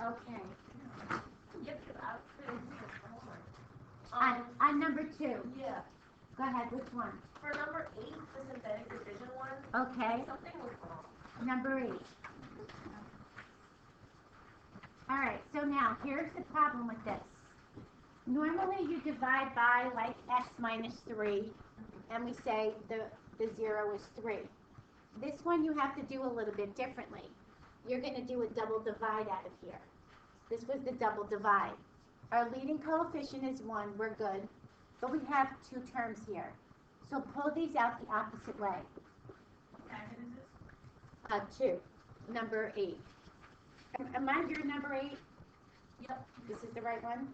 Okay. Yep, I was finished this homework. On number 2. Yeah. Go ahead, which one? For number 8, the synthetic division one, Okay, something was wrong. number 8. Alright, so now here's the problem with this. Normally you divide by like x minus 3, and we say the 0 is 3. This one you have to do a little bit differently. You're going to do a double divide out of here. This was the double divide. Our leading coefficient is 1, we're good. But we have 2 terms here. So pull these out the opposite way. What packet is this? 2, number 8. Am I your number 8? Yep. This is the right one?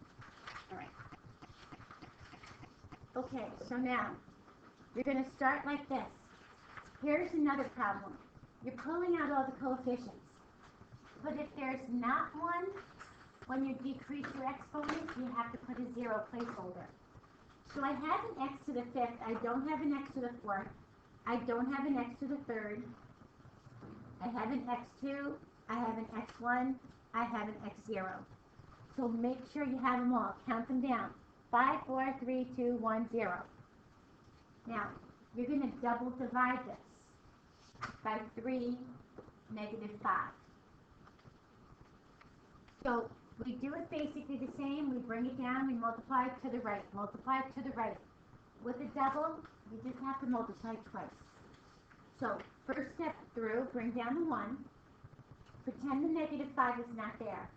All right. Okay, so now you're going to start like this. Here's another problem. You're pulling out all the coefficients. But if there's not one, when you decrease your exponent, you have to put a 0 placeholder. So I have an x to the 5th. I don't have an x to the 4th. I don't have an x to the 3rd. I have an x2. I have an x1. I have an x0. So make sure you have them all. Count them down. 5, 4, 3, 2, 1, 0. Now, you're going to double divide this by 3, negative 5. So we do it basically the same. We bring it down, we multiply it to the right, multiply it to the right. With a double, you just have to multiply twice. So first step through, bring down the 1. Pretend the negative 5 is not there.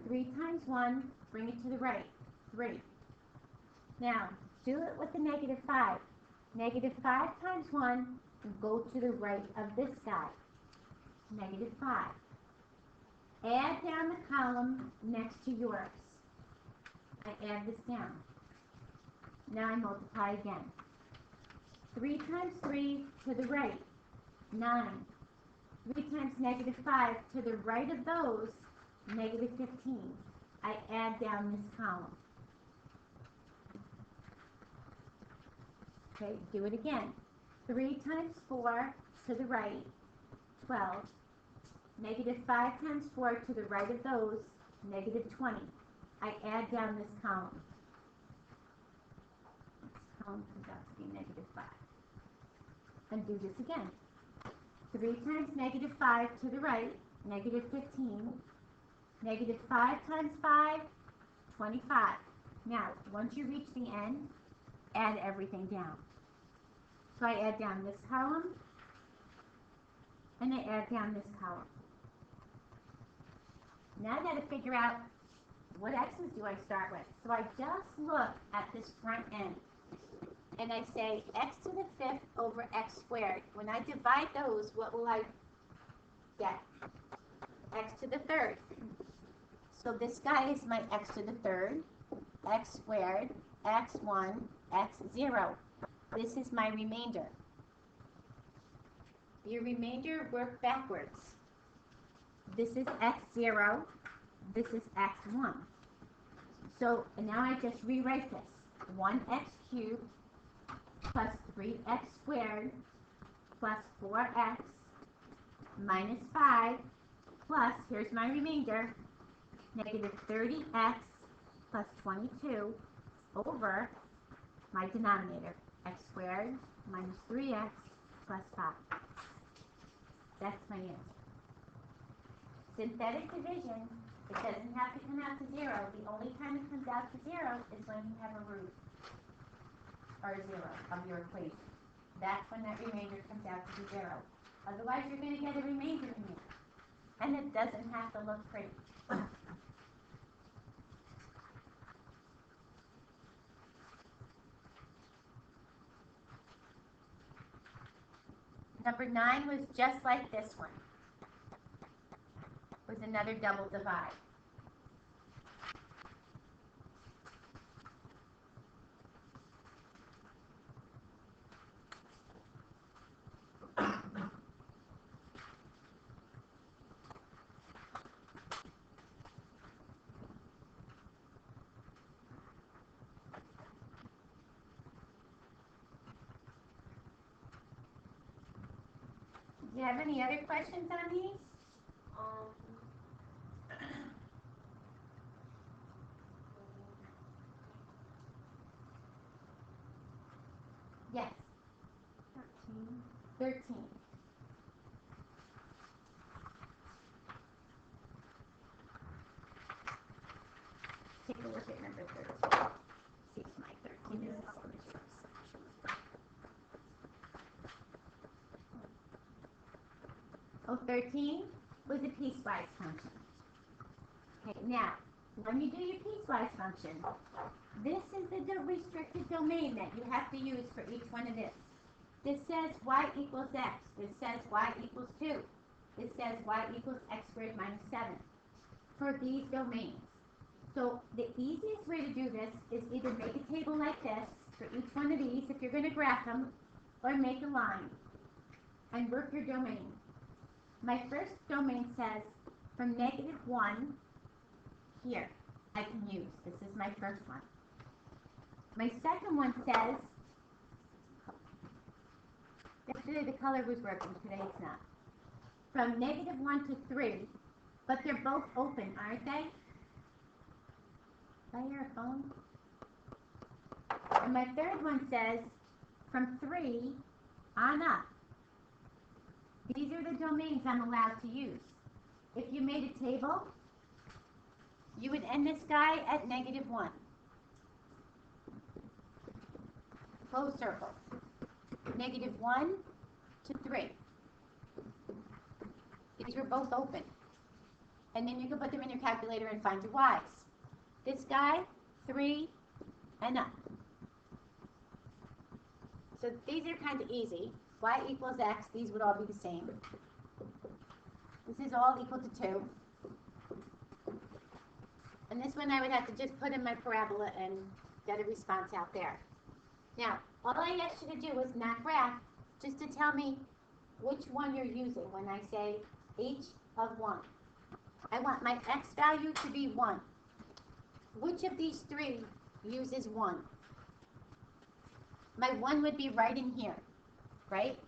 3 times 1, bring it to the right, 3. Now, do it with the negative 5. Negative 5 times 1, go to the right of this guy. Negative 5. Add down the column next to yours. I add this down. Now I multiply again. 3 times 3 to the right, 9. 3 times negative 5 to the right of those, negative 15. I add down this column. Okay, do it again. 3 times 4 to the right, 12. Negative 5 times 4 to the right of those, negative 20. I add down this column. This column comes out to be negative 5. And do this again. 3 times negative 5 to the right, negative 15. Negative 5 times 5, 25. Now, once you reach the end, add everything down. So I add down this column, and I add down this column. Now I got to figure out what x's do I start with. So I just look at this front end, and I say x to the 5th over x squared. When I divide those, what will I get? X to the 3rd. So this guy is my x to the 3rd, x squared, x1, x0. This is my remainder. Your remainder work backwards. This is x0, this is x1. So now I just rewrite this. 1x cubed plus 3x squared plus 4x minus 5 plus, here's my remainder, negative 30x plus 22 over my denominator, x squared minus 3x plus 5. That's my answer. Synthetic division, it doesn't have to come out to 0. The only time it comes out to 0 is when you have a root or 0 of your equation. That's when that remainder comes out to be 0. Otherwise, you're going to get a remainder in here. And it doesn't have to look pretty. Number 9 was just like this one. It was another double divide. Do you have any other questions on these? Um, 13. Take a look at number 13. See if my 13 is the same as yours. Oh, 13 was a piecewise function. Okay, now, when you do your piecewise function, this is the restricted domain that you have to use for each one of this. This says y equals x. This says y equals 2. This says y equals x squared minus 7 for these domains. So the easiest way to do this is either make a table like this for each one of these if you're going to graph them, or make a line and work your domain. My first domain says from -1 here I can use. This is my first one. My second one says, yesterday the color was working, today it's not. From -1 to 3, but they're both open, aren't they? Did I hear a phone? And my third one says from 3 on up. These are the domains I'm allowed to use. If you made a table, you would end this guy at -1. Close circle. -1 to 3. These were both open. And then you can put them in your calculator and find your y's. This guy, 3 and up. So these are kind of easy. Y equals x, these would all be the same. This is all equal to 2. And this one I would have to just put in my parabola and get a response out there. Now, all I asked you to do is not graph, just to tell me which one you're using when I say h of 1. I want my x value to be 1. Which of these three uses 1? My 1 would be right in here, right?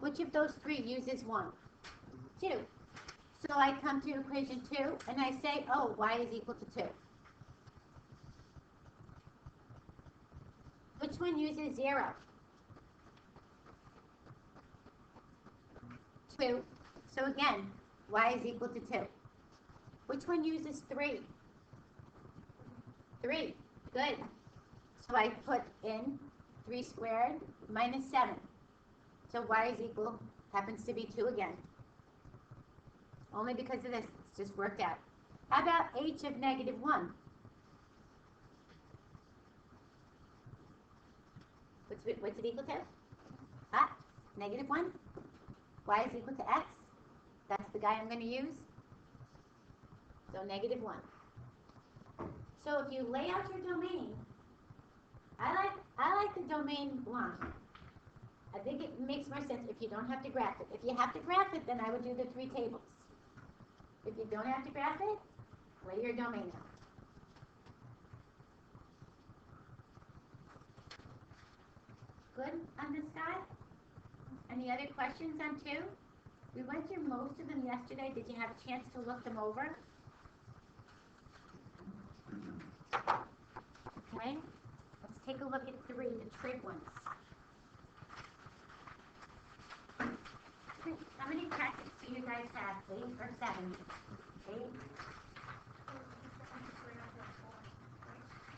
Which of those three uses 1? 2. So I come to equation 2 and I say, oh, y is equal to 2. Which one uses 0? 2. So again, y is equal to 2. Which one uses 3? 3. Good. So I put in 3 squared minus 7. So y is equal, happens to be 2 again. Only because of this, it's just worked out. How about h of -1? What's it equal to? -1. Y is equal to x. That's the guy I'm going to use. So -1. So if you lay out your domain, I like the domain line. I think it makes more sense if you don't have to graph it. If you have to graph it, then I would do the 3 tables. If you don't have to graph it, lay your domain out. Good on this guy? Any other questions on 2? We went through most of them yesterday. Did you have a chance to look them over? Okay. Let's take a look at 3, the trig ones. How many packets do you guys have? 8 or 7? 8?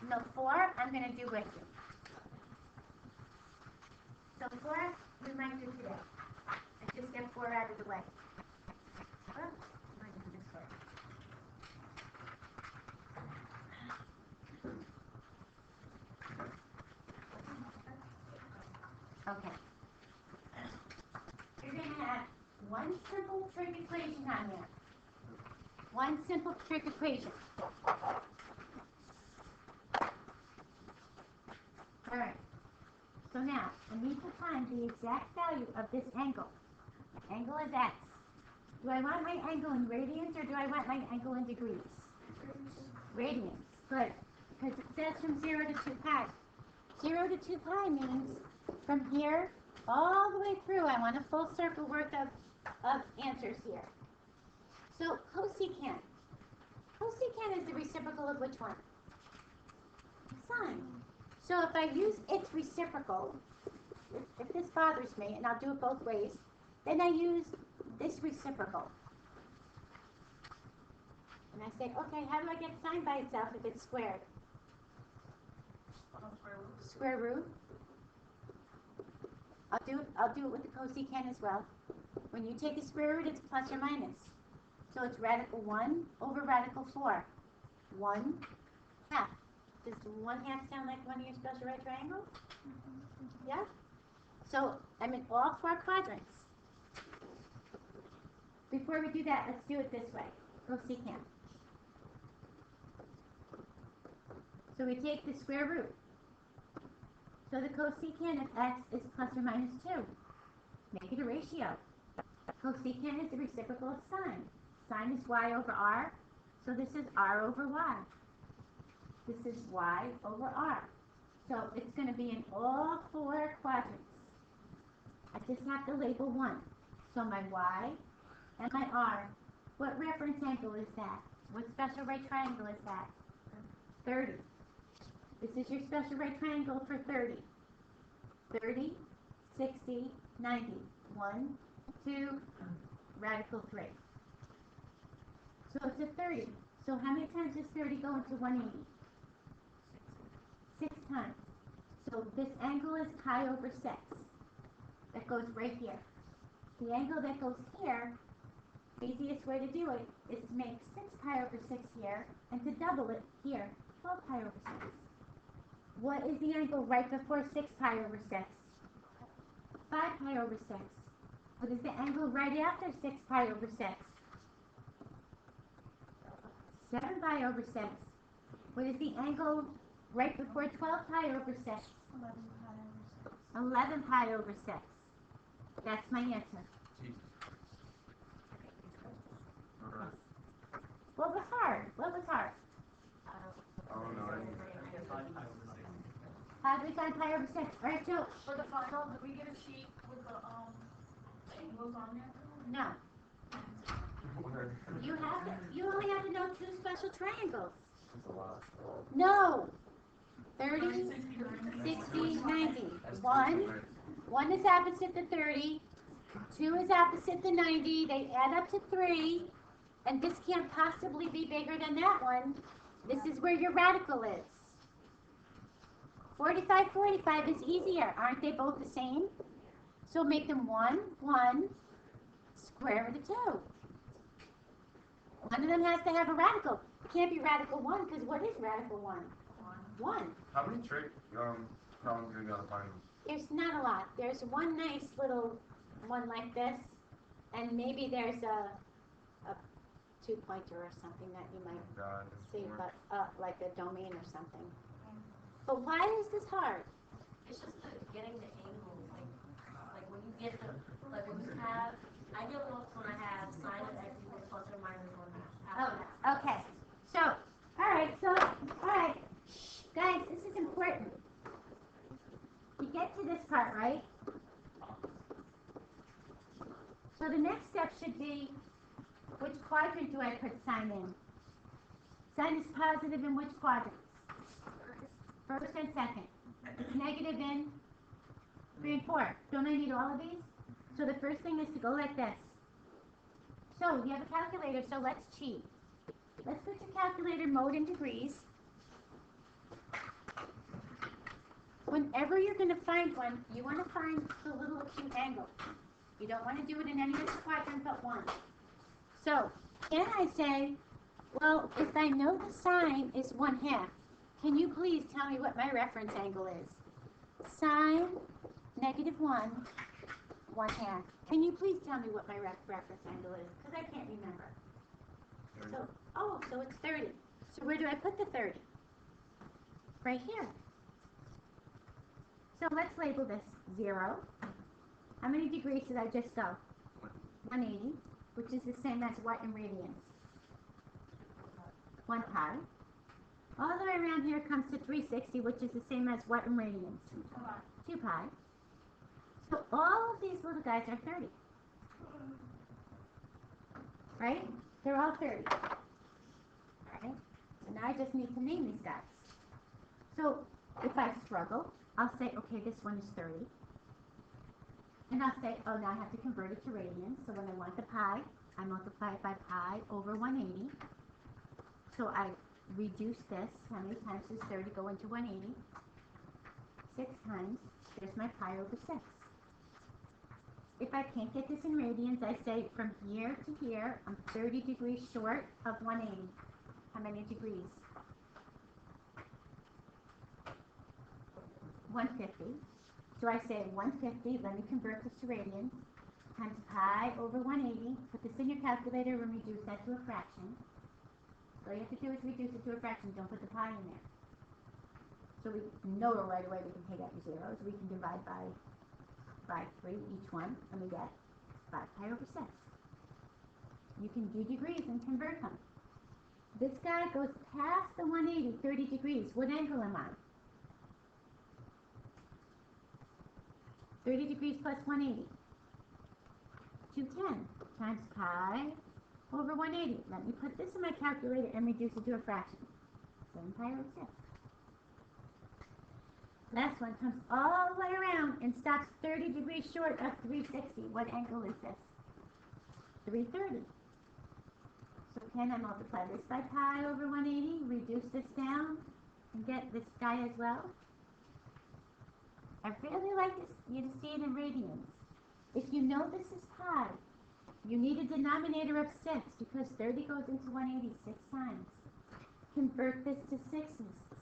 No, 4 I'm going to do with you. So 4 we might do today. Let's just get 4 out of the way. Oh, I do this first. Okay. You're going to have one simple trig equation on there. One simple trig equation. Alright. So now, I need to find the exact value of this angle. Angle is x. Do I want my angle in radians or do I want my angle in degrees? Radians. Good. Because it says from 0 to 2 pi. 0 to 2 pi means from here all the way through. I want a full circle worth of answers here. So cosecant. Cosecant is the reciprocal of which one? Sine. So if I use its reciprocal, if this bothers me, and I'll do it both ways, then I use this reciprocal. And I say, okay, how do I get sine by itself if it's squared? Square root. I'll do it with the cosecant as well. When you take the square root, it's plus or minus. So it's radical 1 over radical 4. 1 half. Does 1 half sound like one of your special right triangles? Yeah? So I'm in all 4 quadrants. Before we do that, let's do it this way. Cosecant. So we take the square root. So the cosecant of x is plus or minus 2. Make it a ratio. Cosecant is the reciprocal of sine. Sine is y over r, so this is r over y. This is y over r. So it's going to be in all 4 quadrants. I just have to label 1. So my y and my r. What reference angle is that? What special right triangle is that? 30. This is your special right triangle for 30. 30, 60, 90. 1, 2, radical 3. So it's a 30. So how many times does 30 go into 180? 6 times. So this angle is pi over 6. That goes right here. The angle that goes here, the easiest way to do it is to make 6 pi over 6 here, and to double it here, 12 pi over 6. What is the angle right before 6 pi over 6? 5 pi over 6. What is the angle right after 6 pi over 6? 7 pi over 6. What is the angle right before 12 pi over 6? 11 pi over 6. That's my answer. What was hard? What was hard? How do we find pi over 6? All right, so For the final, do we get a sheet with the angles on there? no. You only have to know 2 special triangles. No. 30, 60, 90. 1 is opposite the 30. 2 is opposite the 90. They add up to 3. And this can't possibly be bigger than that one. This is where your radical is. 45, 45 is easier. Aren't they both the same? So make them 1, 1, square root of 2. One of them has to have a radical. It can't be radical 1, because what is radical 1? 1. How many problems are you gonna find? There's not a lot. There's one nice little one like this, and maybe there's a 2-pointer or something that you might see, but like a domain or something. But why is this hard? It's just getting the angles, like when you get the, like when you have, I get those when I have sine of x equals plus or minus 1/2. Oh, okay. So, all right, guys, this is important. You get to this part, right? So the next step should be, which quadrant do I put sine in? Sine is positive in which quadrant? First and second. It's negative in 3 and 4. Don't I need all of these? So the first thing is to go like this. So you have a calculator, so let's cheat. Let's put your calculator mode in degrees. Whenever you're going to find one, you want to find the little acute angle. You don't want to do it in any other quadrant but one. So, can I say, well, if I know the sine is 1/2, can you please tell me what my reference angle is? Sine negative 1, 1/2. Can you please tell me what my reference angle is? Because I can't remember. So it's 30. So where do I put the 30? Right here. So let's label this 0. How many degrees did I just go? 180, which is the same as what in radians? 1 pi. All the way around here comes to 360, which is the same as what in radians? 2 pi. So all of these little guys are 30. Right? They're all 30. Alright? So now I just need to name these guys. So if I struggle, I'll say, okay, this one is 30. And I'll say, oh, now I have to convert it to radians. So when I want the pi, I multiply it by pi over 180. So I reduce this. How many times does 30 go into 180? 6 times. There's my pi over 6. If I can't get this in radians, I say from here to here, I'm 30 degrees short of 180. How many degrees? 150. So I say 150, let me convert this to radians, times pi over 180. Put this in your calculator and reduce that to a fraction. So all you have to do is reduce it to a fraction. Don't put the pi in there. So we know right away we can take out your zeros. We can divide by 3 each one, and we get 5 pi over 6. You can do degrees and convert them. This guy goes past the 180, 30 degrees. What angle am I? 30 degrees plus 180. 210 times pi over 180. Let me put this in my calculator and reduce it to a fraction. 7 pi over 6. Last one comes all the way around and stops 30 degrees short of 360. What angle is this? 330. So can I multiply this by pi over 180, reduce this down, and get this guy as well? I really like you to see it in radians. If you know this is pi, you need a denominator of 6 because 30 goes into 180 6 times. Convert this to 6's,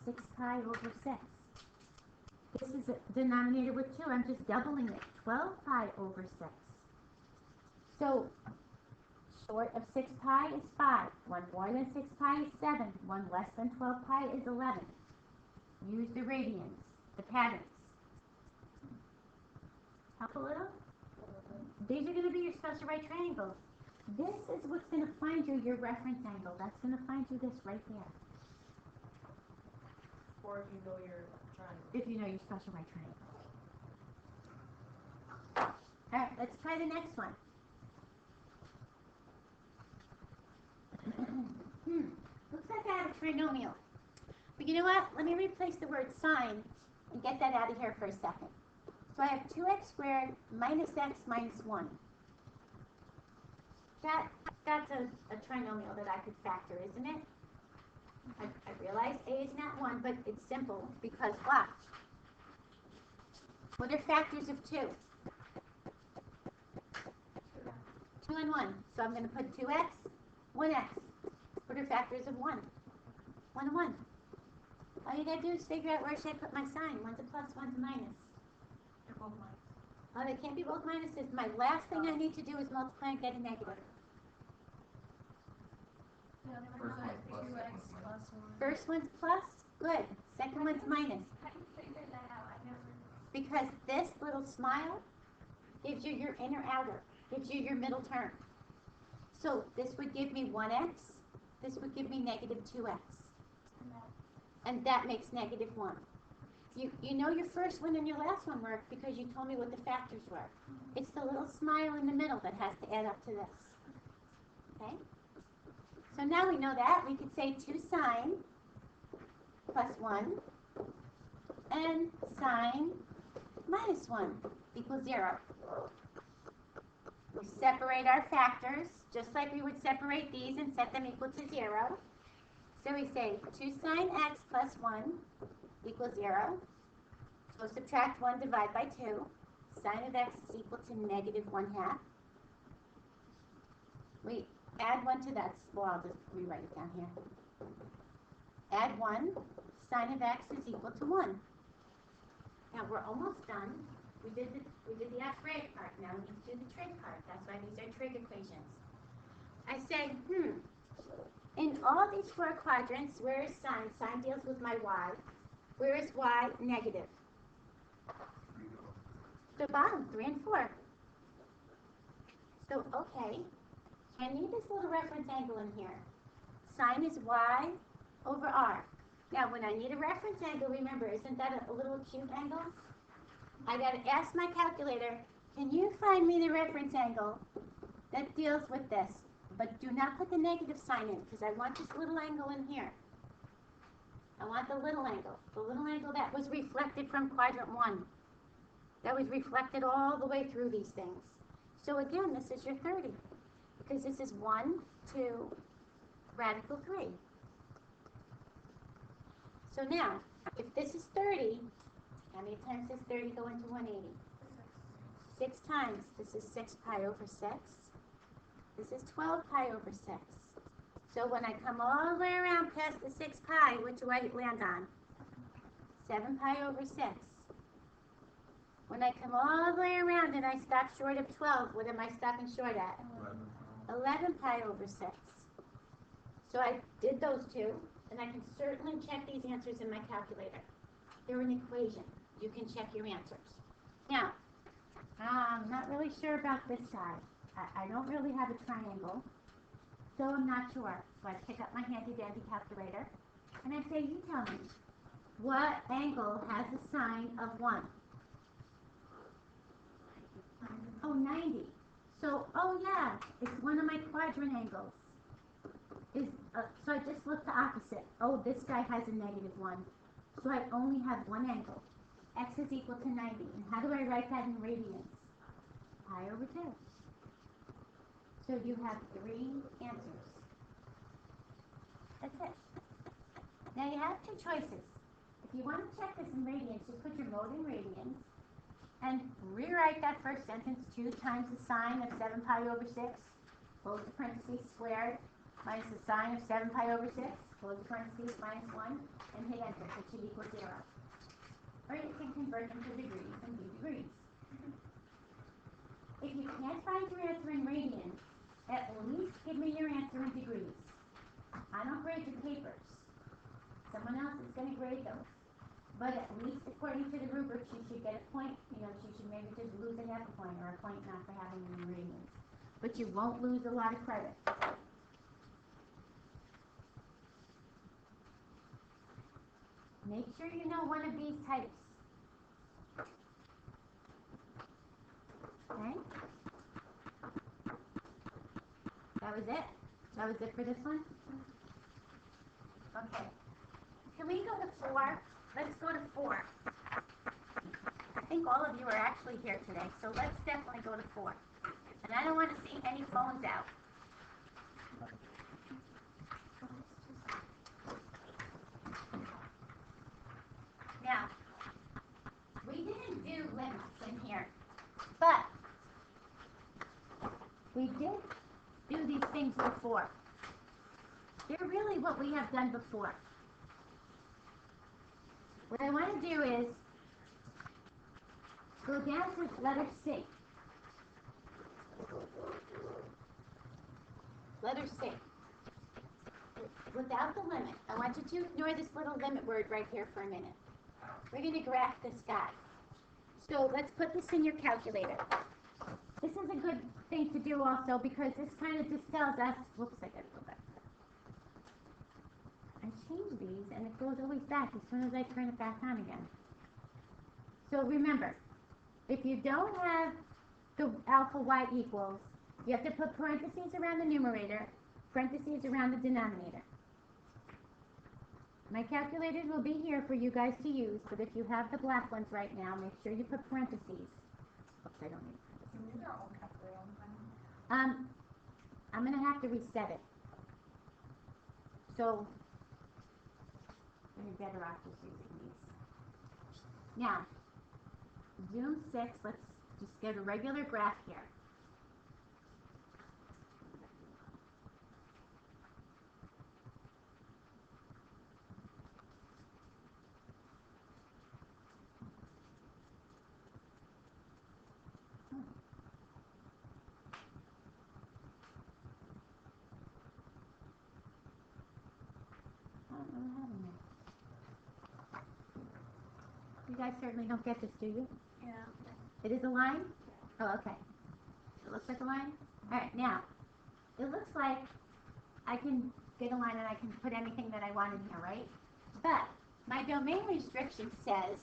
6 pi over 6. This is a denominator with 2. I'm just doubling it. 12 pi over 6. So, short of 6 pi is 5. 1 more than 6 pi is 7. 1 less than 12 pi is 11. Use the radians, the patterns. Help a little? These are going to be your special right triangles. This is what's going to find you your reference angle. That's going to find you this right there. Or if you know your triangle. If you know your special right triangle. Alright, let's try the next one. Looks like I have a trinomial. But you know what? Let me replace the word sine and get that out of here for a second. So I have 2x squared minus x minus 1. That's a trinomial that I could factor, isn't it? I realize a is not 1, but it's simple because watch. What are factors of 2? 2 and 1. So I'm going to put 2x, 1x. What are factors of 1? 1 and 1. All you got to do is figure out where should I put my sign. One's a plus, one's a minus. They're both mine. Oh, they can't be both minuses. My last thing I need to do is multiply and get a negative. First one's plus, second one's minus. First one's plus, good. Second one's minus. How do you figure that out? I never. Because this little smile gives you your inner outer, gives you your middle term. So this would give me 1x, this would give me negative 2x. And that makes negative 1. You know your first one and your last one work because you told me what the factors were. It's the little smile in the middle that has to add up to this. Okay? So now we know that. We could say 2 sine plus 1 and sine minus 1 equals 0. We separate our factors just like we would separate these and set them equal to 0. So we say 2 sine x plus 1 equals 0. So subtract 1, divide by 2. Sine of x is equal to negative 1/2. We add 1 to that. Well, I'll just rewrite it down here. Add 1. Sine of x is equal to 1. Now we're almost done. We did the algebraic part. Now we need to do the trig part. That's why these are trig equations. I say, in all these 4 quadrants, where is sine? Sine deals with my y. Where is y? Negative. The bottom, 3 and 4. So, okay. So I need this little reference angle in here. Sine is y over r. Now, when I need a reference angle, remember, isn't that a little acute angle? I got to ask my calculator, can you find me the reference angle that deals with this? But do not put the negative sign in, because I want this little angle in here. I want the little angle that was reflected from quadrant 1. that was reflected all the way through these things. So again, this is your 30, because this is 1, 2, radical 3. So now, if this is 30, how many times does 30 go into 180? 6 times. This is 6 pi over 6. This is 12 pi over 6. So when I come all the way around past the 6 pi, what do I land on? 7 pi over 6. When I come all the way around and I stop short of 12, what am I stopping short at? 11 pi over 6. So I did those two, and I can certainly check these answers in my calculator. They're an equation. You can check your answers. Now, I'm not really sure about this side. I don't really have a triangle, so I'm not sure. So I pick up my handy-dandy calculator, and I say, you tell me, what angle has a sine of 1? Oh, 90. So, oh yeah, it's one of my quadrant angles. So I just look the opposite. Oh, this guy has a -1. So I only have one angle. X is equal to 90. And how do I write that in radians? Pi over 2. So you have 3 answers. That's it. Now you have 2 choices. If you want to check this in radians, just put your mode in radians and rewrite that first sentence. 2 times the sine of 7 pi over 6, close the parentheses, squared, minus the sine of 7 pi over 6, close the parentheses, minus 1, and hit enter. It should equal 0. Or you can convert them to degrees and do degrees. If you can't find your answer in radians, at least give me your answer in degrees. I don't grade your papers. Someone else is going to grade those. But at least according to the rubric, she should get a point. You know, she should maybe just lose a half a point or a point not for having them in radians. But you won't lose a lot of credit. Make sure you know one of these types. Okay? That was it? That was it for this one? Okay. Can we go to 4? Let's go to 4. I think all of you are actually here today, so let's definitely go to 4. And I don't want to see any phones out. Now, we didn't do limits in here, but we did do these things before. They're really what we have done before. What I want to do is go down to letter C. Letter C. Without the limit. I want you to ignore this little limit word right here for a minute. We're going to graph this guy. So let's put this in your calculator. This is a good thing to do also because this kind of just tells us, whoops, I got to go back. I change these and it goes always back as soon as I turn it back on again. So remember, if you don't have the alpha y equals, you have to put parentheses around the numerator, parentheses around the denominator. My calculators will be here for you guys to use, but if you have the black ones right now, make sure you put parentheses. Oops, I don't need parentheses. I'm going to have to reset it. So, you're better off just using these. Now, June 6, let's just get a regular graph here. You guys certainly don't get this, do you? Yeah. It is a line? Oh, okay. It looks like a line? Alright, now, it looks like I can get a line and I can put anything that I want in here, right? But my domain restriction says,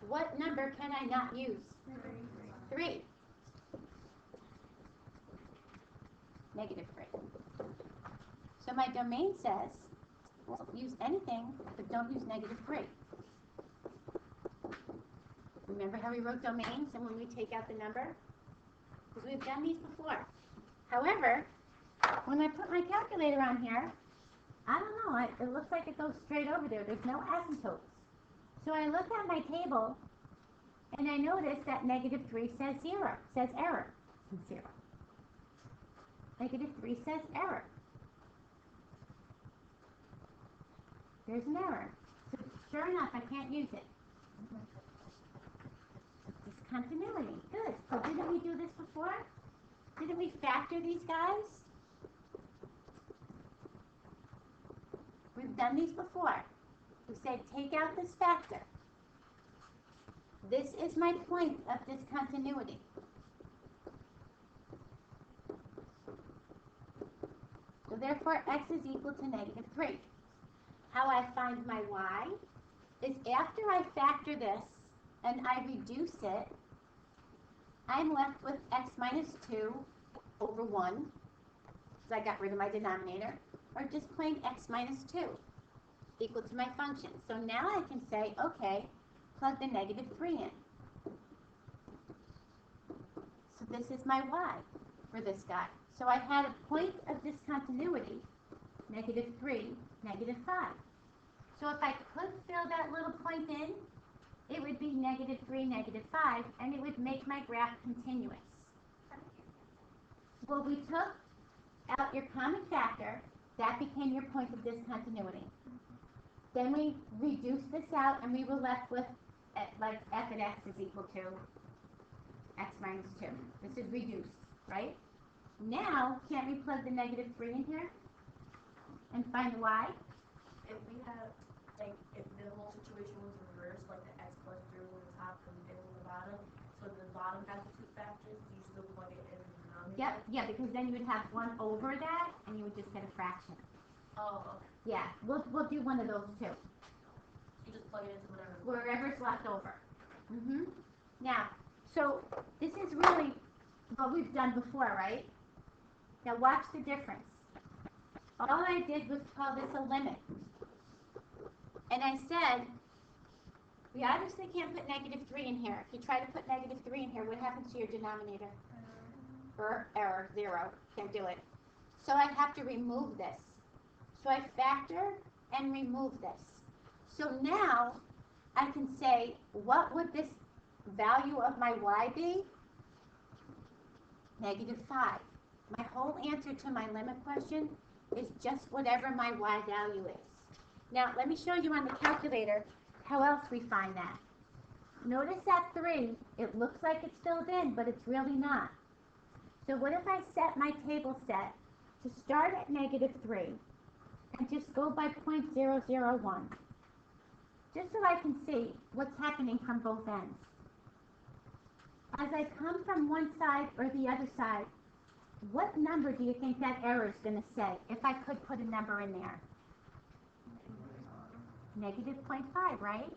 what number can I not use? 3. -3. So my domain says Well, use anything, but don't use -3. Remember how we wrote domains and when we take out the number? Because we've done these before. However, when I put my calculator on here, I don't know, it looks like it goes straight over there. There's no asymptotes. So I look at my table, and I notice that -3 says 0, says error. 0. -3 says error. There's an error. So sure enough, I can't use it. Discontinuity. Good. So didn't we do this before? Didn't we factor these guys? We've done these before. We said take out this factor. This is my point of discontinuity. So therefore, x is equal to -3. How I find my y is after I factor this and I reduce it, I'm left with x minus 2 over 1, so I got rid of my denominator, or just plain x minus 2 equal to my function. So now I can say, okay, plug the -3 in. So this is my y for this guy. So I had a point of discontinuity, -3, -5. So if I could fill that little point in, it would be -3, -5, and it would make my graph continuous. Well, we took out your common factor, that became your point of discontinuity. Then we reduced this out, and we were left with, like, f at x is equal to x minus 2. This is reduced, right? Now, can't we plug the -3 in here and find the y? If we have, like, if the whole situation was reversed, like the x plus 0 on the top and the on the bottom, so the bottom has the 2 factors, you still plug it in the denominator? Yep, yeah, because then you would have 1 over that, and you would just get a fraction. Oh, okay. Yeah, we'll do one of those too. You just plug it into whatever. Wherever's left over. Now, so this is really what we've done before, right? Now watch the difference. All I did was call this a limit. And I said, we obviously can't put -3 in here. If you try to put -3 in here, what happens to your denominator? Error, 0. Can't do it. So I have to remove this. So I factor and remove this. So now I can say, what would this value of my y be? -5. My whole answer to my limit question is just whatever my y value is. Now, let me show you on the calculator how else we find that. Notice that 3, it looks like it's filled in, but it's really not. So what if I set my table set to start at -3 and just go by 0.001, just so I can see what's happening from both ends. As I come from one side or the other side, what number do you think that error is going to say if I could put a number in there? -0.5, right?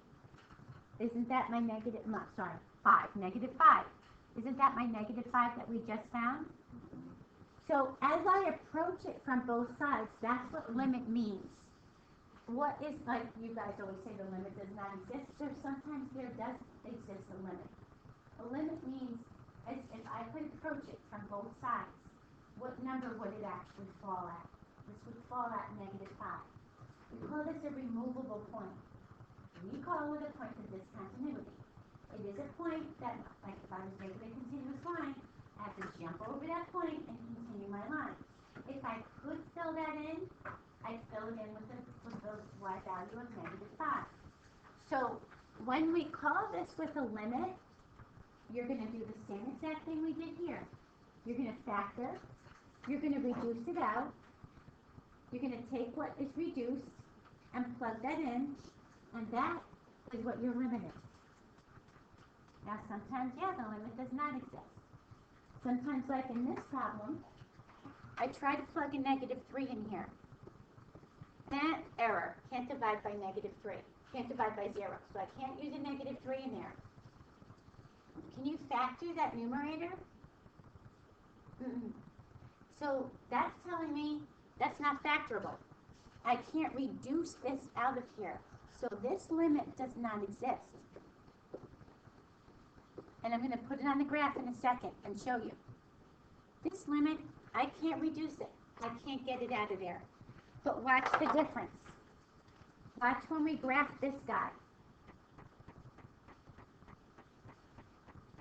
Isn't that my -5. Isn't that my -5 that we just found? So as I approach it from both sides, that's what limit means. What is, like you guys always say, the limit does not exist. Sometimes there does exist a limit. A limit means as if I could approach it from both sides, what number would it actually fall at? This would fall at -5. We call this a removable point. We call it a point of discontinuity. It is a point that, like if I was making a continuous line, I have to jump over that point and continue my line. If I could fill that in, I'd fill it in with the y value of -5. So when we call this with a limit, you're going to do the same exact thing we did here. You're going to factor, you're going to reduce it out, you're going to take what is reduced and plug that in, and that is what your limit is. Now sometimes, yeah, the limit does not exist. Sometimes, like in this problem, I try to plug a -3 in here. That error, can't divide by -3. Can't divide by 0, so I can't use a -3 in there. Can you factor that numerator? So that's telling me that's not factorable. I can't reduce this out of here. So this limit does not exist. And I'm going to put it on the graph in a second and show you. This limit, I can't reduce it. I can't get it out of there. But watch the difference. Watch when we graph this guy.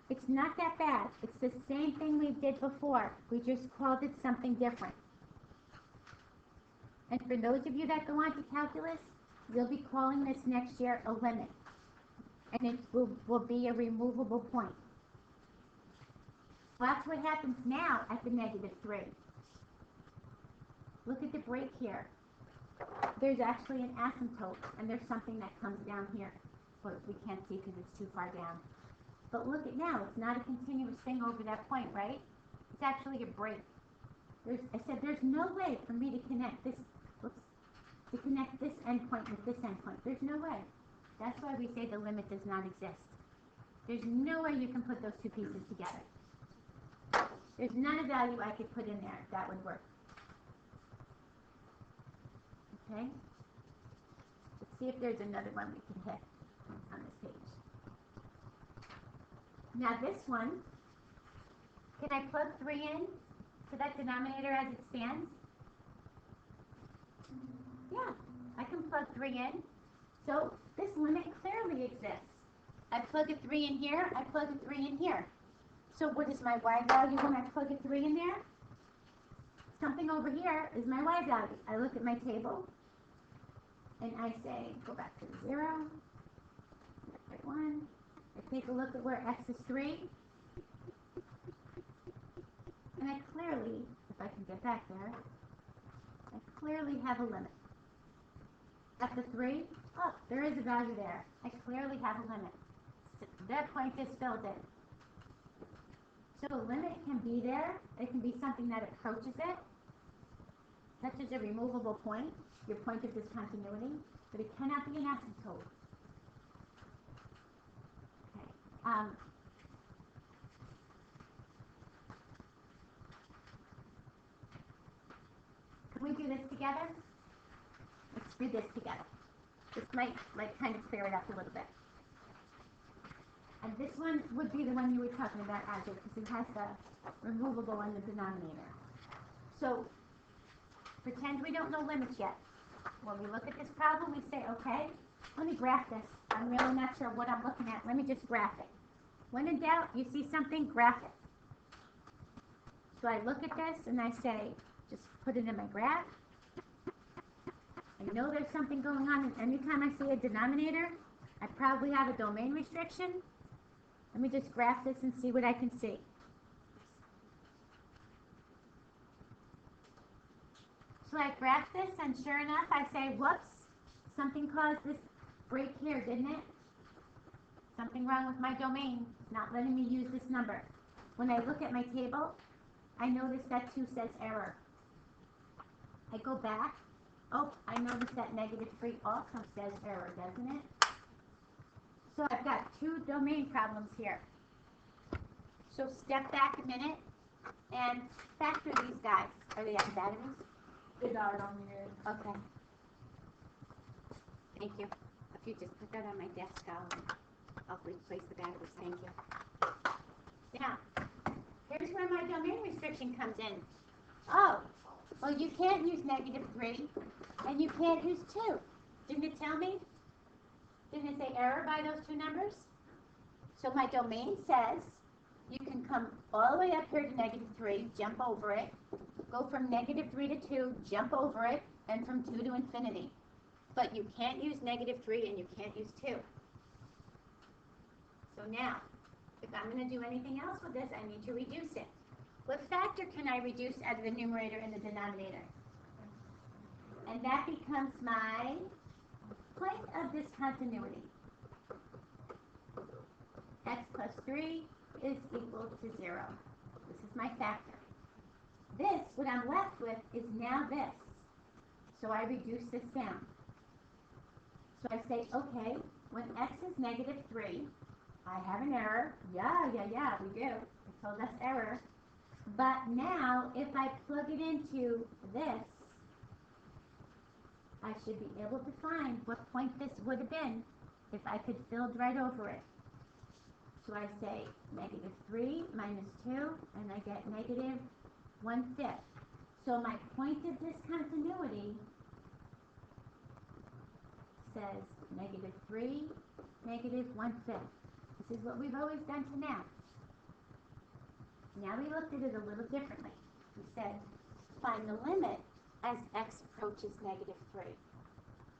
It's not that bad. It's the same thing we did before. We just called it something different. And for those of you that go on to calculus, you'll be calling this next year a limit. And it will be a removable point. Watch what happens now at the -3. Look at the break here. There's actually an asymptote, and there's something that comes down here. But we can't see because it's too far down. But look at now, it's not a continuous thing over that point, right? It's actually a break. I said there's no way for me to connect this, this endpoint with this endpoint. There's no way. That's why we say the limit does not exist. There's no way you can put those two pieces together. There's not a value I could put in there that would work. Okay? Let's see if there's another one we can hit on this page. Now this one, can I plug 3 in to that denominator as it stands? Yeah, I can plug 3 in. So this limit clearly exists. I plug a 3 in here, I plug a 3 in here. So what is my y value when I plug a 3 in there? Something over here is my y value. I look at my table, and I say, go back to 0, 1. I take a look at where x is 3. And I clearly, if I can get back there, I clearly have a limit. At the 3, oh, there is a value there. I clearly have a limit. That point is filled in. So a limit can be there. It can be something that approaches it, such as a removable point, your point of discontinuity, but it cannot be an asymptote. Okay. Can we do this together? Let's do this together. This might kind of clear it up a little bit. And this one would be the one you were talking about, Ajay, because it has the removable in the denominator. So pretend we don't know limits yet. When we look at this problem, we say, okay, let me graph this. I'm really not sure what I'm looking at. Let me just graph it. When in doubt, you see something, graph it. So I look at this and I say, just put it in my graph. I know there's something going on, and anytime I see a denominator, I probably have a domain restriction. Let me just graph this and see what I can see. So I graph this, and sure enough, I say, whoops, something caused this break here, didn't it? Something wrong with my domain. It's not letting me use this number. When I look at my table, I notice that 2 says error. I go back. Oh, I notice that -3 also says error, doesn't it? So I've got 2 domain problems here. So step back a minute and factor these guys. Are they at batteries? They died on the end. Okay. Thank you. If you just put that on my desk, I'll replace the batteries. Thank you. Now, here's where my domain restriction comes in. Oh, well, you can't use -3, and you can't use 2. Didn't it tell me? Didn't it say error by those 2 numbers? So my domain says you can come all the way up here to -3, jump over it, go from -3 to 2, jump over it, and from 2 to infinity. But you can't use -3 and you can't use 2. So now, if I'm going to do anything else with this, I need to reduce it. What factor can I reduce out of the numerator and the denominator? And that becomes my point of discontinuity. X plus 3 is equal to 0. This is my factor. This, what I'm left with, is now this. So I reduce this down. So I say, okay, when x is -3, I have an error. Yeah, we do. It told us error. But now, if I plug it into this, I should be able to find what point this would have been if I could build right over it. So I say -3 minus 2, and I get -1/5. So my point of discontinuity says -3, -1/5. This is what we've always done to now. Now we looked at it a little differently. We said, find the limit as x approaches -3.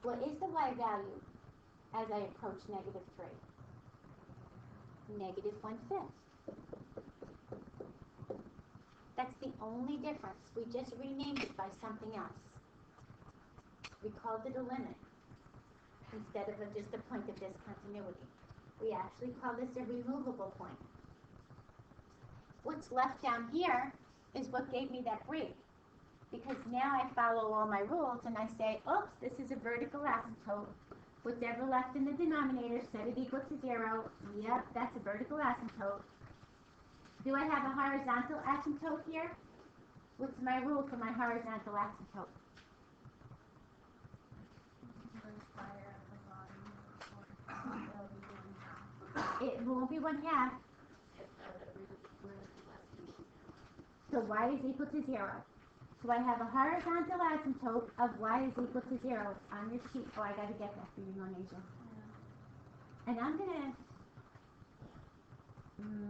What is the y value as I approach -3? -1/5. That's the only difference. We just renamed it by something else. We called it a limit instead of just a point of discontinuity. We actually call this a removable point. What's left down here is what gave me that break. Because now I follow all my rules and I say, oops, this is a vertical asymptote. Whatever left in the denominator, set it equal to 0. Yep, that's a vertical asymptote. Do I have a horizontal asymptote here? What's my rule for my horizontal asymptote? It won't be 1/2. So y is equal to 0. So I have a horizontal asymptote of y is equal to 0 on your sheet. Oh, I gotta get that for you, Monasia. And I'm gonna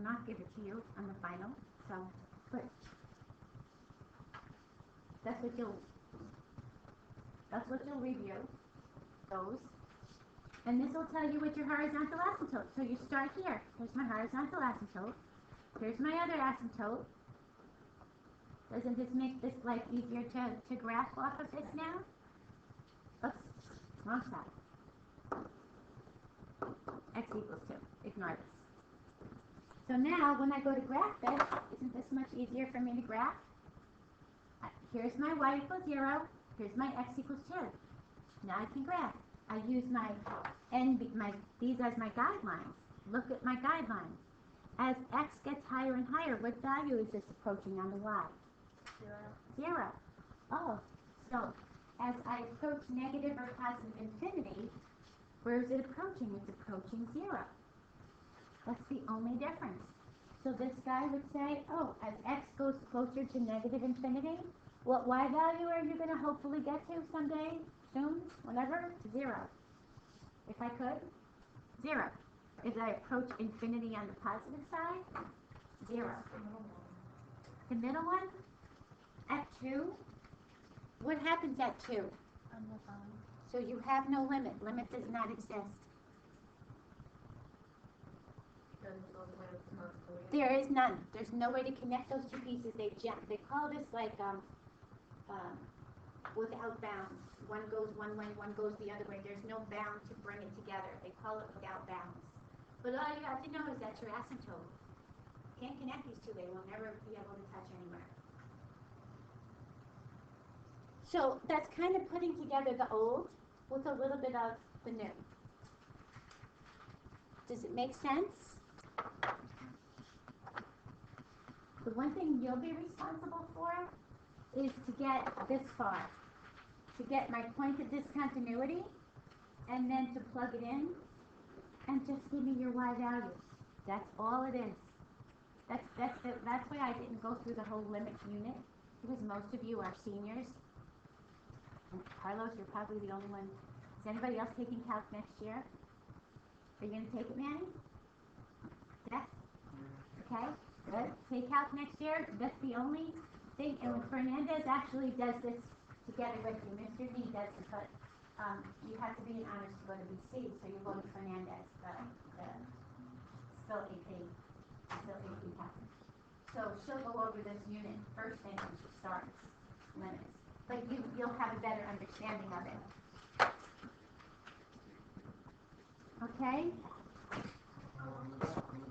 not give it to you on the final. So, but that's what you'll review. Those. And this will tell you what your horizontal asymptote. So you start here. Here's my horizontal asymptote. Here's my other asymptote. Doesn't this make this life easier to graph off of this now? Oops, wrong side. X equals 2. Ignore this. So now when I go to graph this, isn't this much easier for me to graph? Here's my y equals 0. Here's my x equals 2. Now I can graph. I use these as my guidelines. Look at my guidelines. As x gets higher and higher, what value is this approaching on the y? 0. Oh, so as I approach negative or positive infinity, where is it approaching? It's approaching 0. That's the only difference. So this guy would say, oh, as x goes closer to negative infinity, what y value are you going to hopefully get to someday, soon, whenever? 0. If I could, 0. As I approach infinity on the positive side, 0. The middle one, at 2, what happens at 2? So you have no limit. Limit does not exist. There is none. There's no way to connect those two pieces. They call this like without bounds. One goes one way, one goes the other way. There's no bound to bring it together. They call it without bounds. But all you have to know is that's your asymptote. Can't connect these two. They will never be able to touch anywhere. So that's kind of putting together the old with a little bit of the new. Does it make sense? The one thing you'll be responsible for is to get this far. To get my point of discontinuity and then to plug it in and just give me your y value. That's all it is. That's why I didn't go through the whole limit unit, because most of you are seniors. And Carlos, you're probably the only one. Is anybody else taking calc next year? Are you going to take it, Manny? Yes? Okay, good. Take calc next year. That's the only thing. And when Fernandez actually does this together with you, Mr. D does it, but you have to be in honors to go to BC, so you go to Fernandez, still AP calc. So she'll go over this unit first thing when she starts, limits. But you'll have a better understanding of it. Okay?